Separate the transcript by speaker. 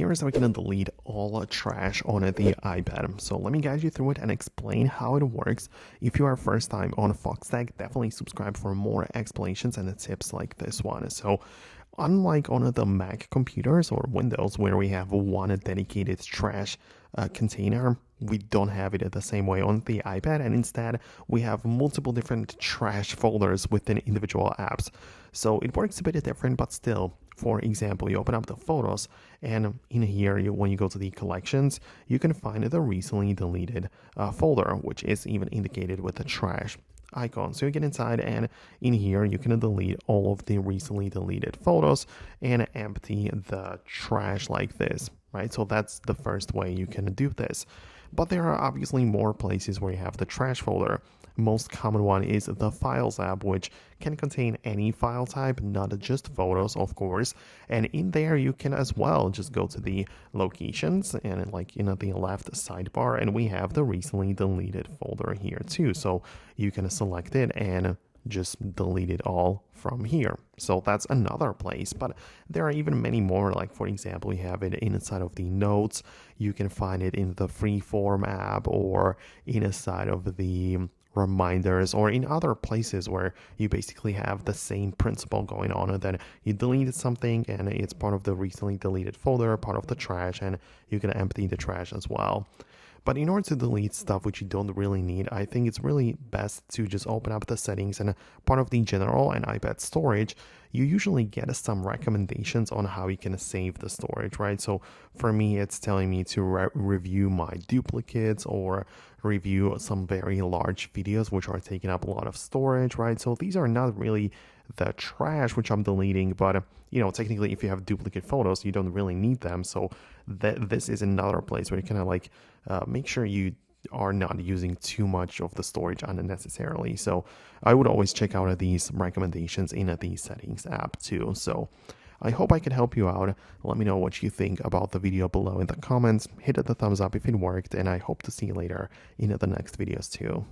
Speaker 1: here's how we can delete all trash on the iPad. So let me guide you through it and explain how it works. If you are first time on Foxtecc, definitely subscribe for more explanations and tips like this one. So unlike on the Mac computers or Windows where we have one dedicated trash container, we don't have it the same way on the iPad, and instead we have multiple different trash folders within individual apps. So it works a bit different, but still, for example, you open up the photos, and in here, when you go to the collections, you can find the recently deleted folder, which is even indicated with the trash icon. So you get inside, and in here you can delete all of the recently deleted photos and empty the trash like this, right? So that's the first way you can do this. But there are obviously more places where you have the trash folder. Most common one is the Files app, which can contain any file type, not just photos, of course. And in there, you can as well just go to the locations and like in the left sidebar, and we have the recently deleted folder here too. So you can select it and just delete it all from here. So that's another place, but there are even many more. Like, for example, you have it inside of the notes. You can find it in the Freeform app or inside of the reminders or in other places where you basically have the same principle going on, and then you deleted something and it's part of the recently deleted folder, part of the trash, and you can empty the trash as well. But in order to delete stuff which you don't really need, I think it's really best to just open up the settings, and part of the general and iPad storage, you usually get some recommendations on how you can save the storage, right? So for me, it's telling me to review my duplicates or review some very large videos which are taking up a lot of storage, right? So these are not really the trash which I'm deleting, but technically if you have duplicate photos, you don't really need them. So this is another place where you kind of like make sure you are not using too much of the storage unnecessarily. So I would always check out these recommendations in the settings app too. So I hope I can help you out. Let me know what you think about the video below in the comments. Hit the thumbs up if it worked, and I hope to see you later in the next videos too.